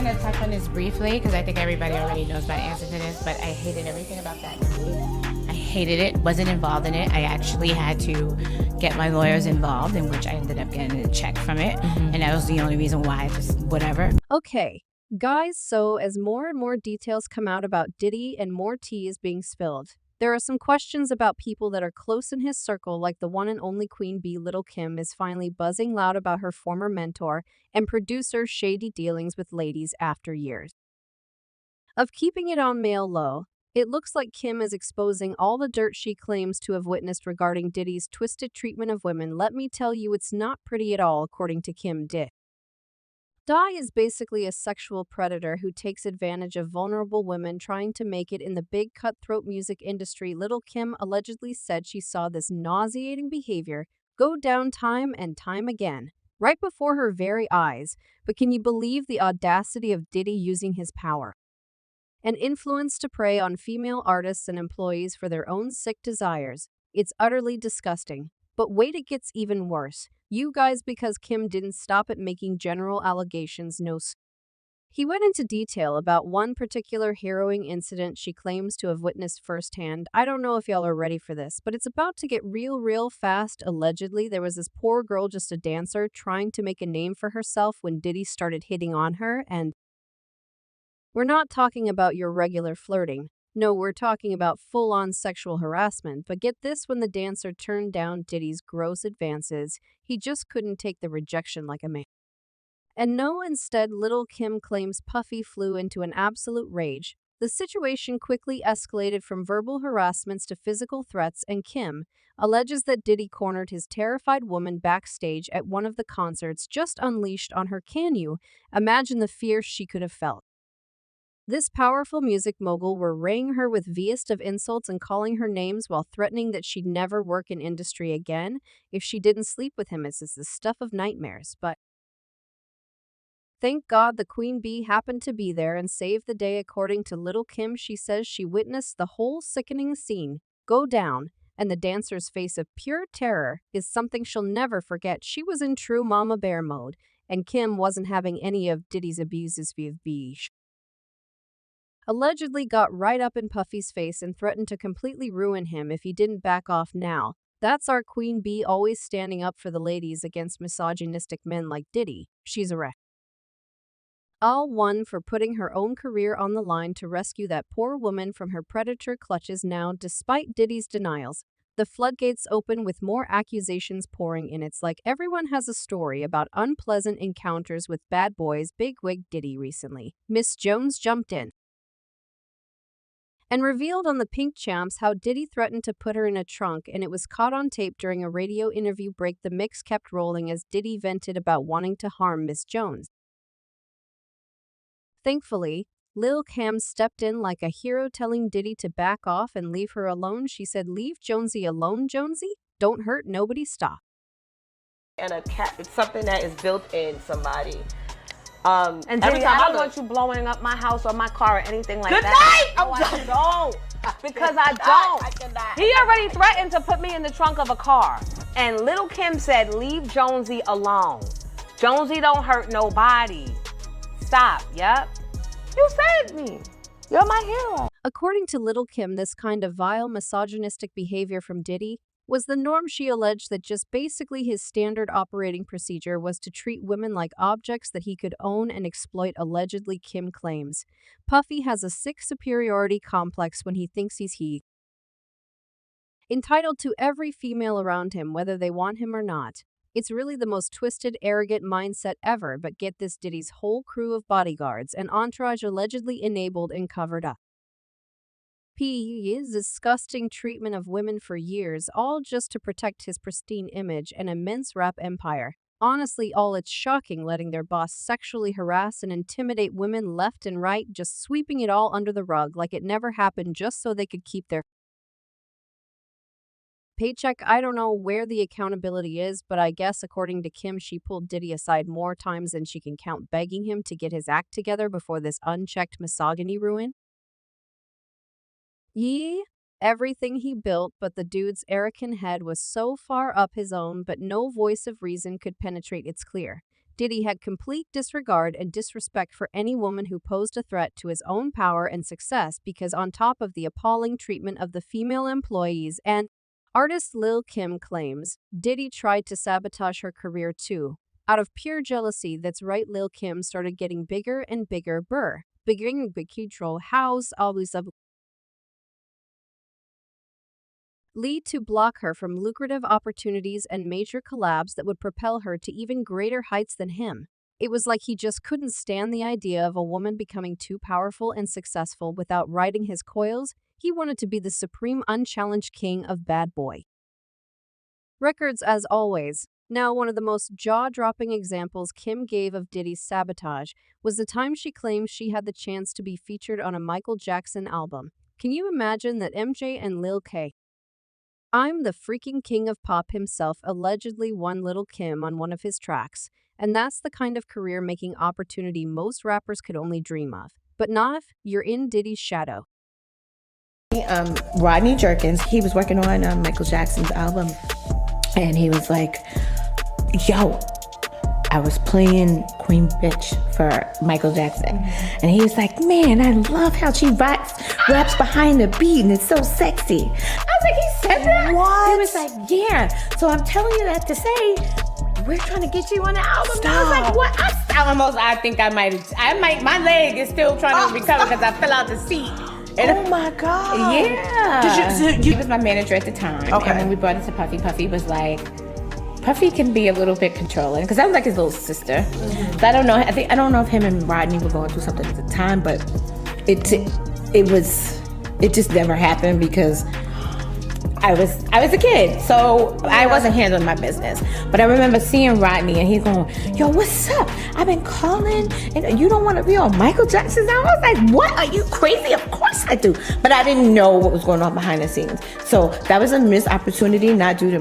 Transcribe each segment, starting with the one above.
want to touch on this briefly because I think everybody already knows my answer to this, but I hated everything about that movie. I hated it, wasn't involved in it. I actually had to get my lawyers involved, in which I ended up getting a check from it. And that was the only reason why, I just whatever. Okay, guys, so as more and more details come out about Diddy and more tea is being spilled, there are some questions about people that are close in his circle, like the one and only Queen Bee. Little Kim is finally buzzing loud about her former mentor and producer's shady dealings with ladies after years of keeping it on mail low. It looks like Kim is exposing all the dirt she claims to have witnessed regarding Diddy's twisted treatment of women. Let me tell you, it's not pretty at all, according to Kim Diddy is basically a sexual predator who takes advantage of vulnerable women trying to make it in the big cutthroat music industry. Little Kim allegedly said she saw this nauseating behavior go down time and time again, right before her very eyes. But can you believe the audacity of Diddy using his power and influence to prey on female artists and employees for their own sick desires? It's utterly disgusting. But wait, it gets even worse. You guys, because Kim didn't stop at making general allegations, he went into detail about one particular harrowing incident she claims to have witnessed firsthand. I don't know if y'all are ready for this, but it's about to get real fast. Allegedly, there was this poor girl, just a dancer, trying to make a name for herself when Diddy started hitting on her, and we're not talking about your regular flirting. No, we're talking about full-on sexual harassment. But get this, when the dancer turned down Diddy's gross advances, he just couldn't take the rejection like a man. And no, instead, Little Kim claims Puffy flew into an absolute rage. The situation quickly escalated from verbal harassments to physical threats, and Kim alleges that Diddy cornered his terrified woman backstage at one of the concerts, just unleashed on her. Can you imagine the fear she could have felt? This powerful music mogul were raying her with viest of insults and calling her names while threatening that she'd never work in industry again if she didn't sleep with him. It's the stuff of nightmares. But thank God the Queen Bee happened to be there and saved the day. According to Little Kim, she says she witnessed the whole sickening scene go down, and the dancer's face of pure terror is something she'll never forget. She was in true mama bear mode, and Kim wasn't having any of Diddy's abuses. Allegedly got right up in Puffy's face and threatened to completely ruin him if he didn't back off now. That's our Queen Bee, always standing up for the ladies against misogynistic men like Diddy. She's a wreck. All one for putting her own career on the line to rescue that poor woman from her predator clutches. Now, despite Diddy's denials, the floodgates open with more accusations pouring in. It's like everyone has a story about unpleasant encounters with bad boys. Bigwig Diddy recently, Miss Jones jumped in and revealed on the Pink Champs how Diddy threatened to put her in a trunk, and it was caught on tape during a radio interview break. The mix kept rolling as Diddy vented about wanting to harm Miss Jones. Thankfully, Lil Kim stepped in like a hero, telling Diddy to back off and leave her alone. She said, "Leave Jonesy alone, Jonesy. Don't hurt nobody, stop." And a cat, it's something that is built in somebody. And Diddy, I don't want you blowing up my house or my car or anything like Good that. night! I don't. Because I don't. I cannot. He already threatened to put me in the trunk of a car. And Little Kim said, leave Jonesy alone. Jonesy don't hurt nobody. Stop, yep. You saved me. You're my hero. According to Little Kim, this kind of vile misogynistic behavior from Diddy was the norm. She alleged that just basically his standard operating procedure was to treat women like objects that he could own and exploit. Allegedly, Kim claims Puffy has a sick superiority complex when he thinks he's entitled to every female around him, whether they want him or not. It's really the most twisted, arrogant mindset ever. But get this, Diddy's whole crew of bodyguards and entourage allegedly enabled and covered up his disgusting treatment of women for years, all just to protect his pristine image and immense rap empire. Honestly, all it's shocking letting their boss sexually harass and intimidate women left and right, just sweeping it all under the rug like it never happened just so they could keep their paycheck. I don't know where the accountability is, but I guess according to Kim, she pulled Diddy aside more times than she can count, begging him to get his act together before this unchecked misogyny ruin. Everything he built, but the dude's arrogant head was so far up his own, but no voice of reason could penetrate. It's clear Diddy had complete disregard and disrespect for any woman who posed a threat to his own power and success because on top of the appalling treatment of the female employees and artist Lil' Kim claims, Diddy tried to sabotage her career too. Out of pure jealousy, that's right, Lil' Kim started getting bigger and bigger beginning big control house always of lead to block her from lucrative opportunities and major collabs that would propel her to even greater heights than him. It was like he just couldn't stand the idea of a woman becoming too powerful and successful without riding his coils. He wanted to be the supreme unchallenged king of bad boy records as always. Now, one of the most jaw-dropping examples Kim gave of Diddy's sabotage was the time she claimed she had the chance to be featured on a Michael Jackson album. Can you imagine that MJ and Lil K, I'm the freaking king of pop himself, allegedly won Lil' Kim on one of his tracks? And that's the kind of career-making opportunity most rappers could only dream of. But not if you're in Diddy's shadow. Rodney Jerkins, he was working on Michael Jackson's album, and he was like, yo, I was playing Queen Bitch for Michael Jackson. And he was like, man, I love how she raps behind the beat and it's so sexy. I was like, he said that? What? He was like, yeah. So I'm telling you that to say, we're trying to get you on the album. Stop. I was like, what? I think I might, my leg is still trying to recover because I fell out the seat. Oh my God. Yeah. He was my manager at the time. Okay. And when we brought it to Puffy, Puffy was like, Puffy can be a little bit controlling because I was like his little sister. So I don't know. I don't know if him and Rodney were going through something at the time, but it just never happened because I was a kid, so I wasn't handling my business. But I remember seeing Rodney and he's going, yo, what's up? I've been calling and you don't want to be on Michael Jackson's album? I was like, what? Are you crazy? Of course I do. But I didn't know what was going on behind the scenes. So that was a missed opportunity, not due to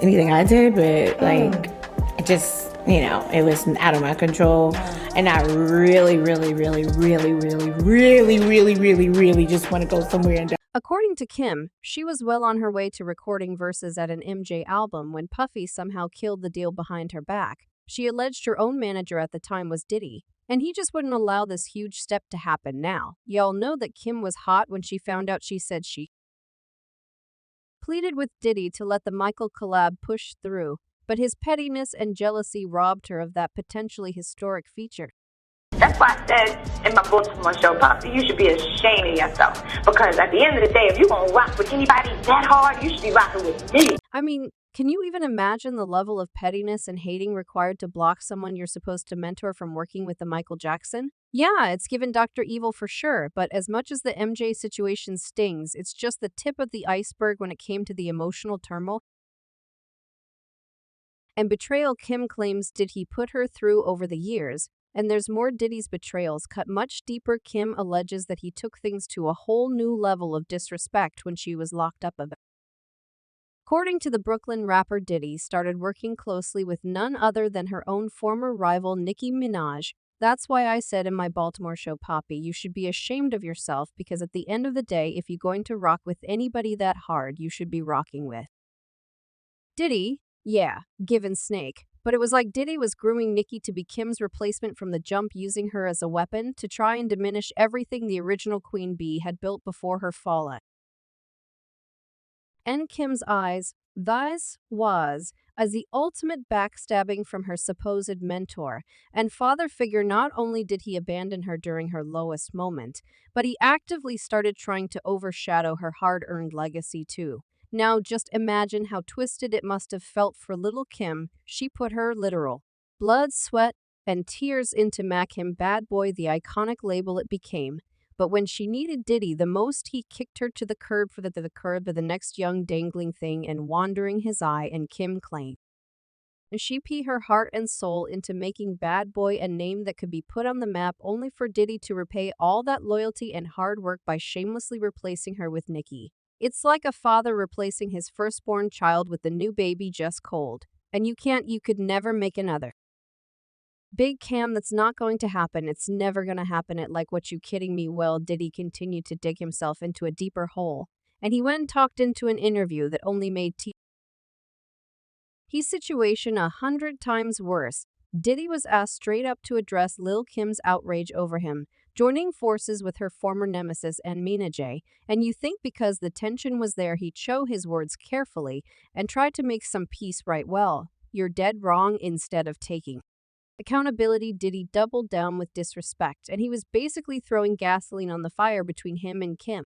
anything I did, but like, it just, it was out of my control. And I really, really, really, really, really, really, really, really, really just want to go somewhere and According to Kim, she was well on her way to recording verses at an MJ album when Puffy somehow killed the deal behind her back. She alleged her own manager at the time was Diddy, and he just wouldn't allow this huge step to happen now. Y'all know that Kim was hot when she found out. She said she pleaded with Diddy to let the Michael collab push through, but his pettiness and jealousy robbed her of that potentially historic feature. That's why I said in my Baltimore show, Poppy, you should be ashamed of yourself. Because at the end of the day, if you're going to rock with anybody that hard, you should be rocking with me. I mean, can you even imagine the level of pettiness and hating required to block someone you're supposed to mentor from working with the Michael Jackson? Yeah, it's given Dr. Evil for sure, but as much as the MJ situation stings, it's just the tip of the iceberg when it came to the emotional turmoil and betrayal Kim claims did he put her through over the years. And there's more. Diddy's betrayals cut much deeper. Kim alleges that he took things to a whole new level of disrespect when she was locked up. According to the Brooklyn rapper, Diddy started working closely with none other than her own former rival Nicki Minaj. That's why I said in my Baltimore show, Poppy, you should be ashamed of yourself because at the end of the day, if you're going to rock with anybody that hard, you should be rocking with Diddy. Yeah, given Snake. But it was like Diddy was grooming Nicki to be Kim's replacement from the jump, using her as a weapon to try and diminish everything the original Queen Bee had built before her fall. In Kim's eyes, this was as the ultimate backstabbing from her supposed mentor and father figure. Not only did he abandon her during her lowest moment, but he actively started trying to overshadow her hard-earned legacy too. Now just imagine how twisted it must have felt for Lil' Kim. She put her literal blood, sweat, and tears into make him bad boy the iconic label it became. But when she needed Diddy the most, he kicked her to the curb for the next young dangling thing and wandering his eye. And Kim claimed she put her heart and soul into making Bad Boy a name that could be put on the map, only for Diddy to repay all that loyalty and hard work by shamelessly replacing her with Nicki. It's like a father replacing his firstborn child with the new baby just cold. And you could never make another. Big Cam, that's not going to happen. It's never going to happen. It like, what, you kidding me? Well, Diddy continued to dig himself into a deeper hole. And he went and talked into an interview that only made his situation 100 times worse. Diddy was asked straight up to address Lil Kim's outrage over him, joining forces with her former nemesis and Mina J. And you think because the tension was there he chose his words carefully and tried to make some peace right well. You're dead wrong instead of taking accountability. Diddy doubled down with disrespect, and he was basically throwing gasoline on the fire between him and Kim.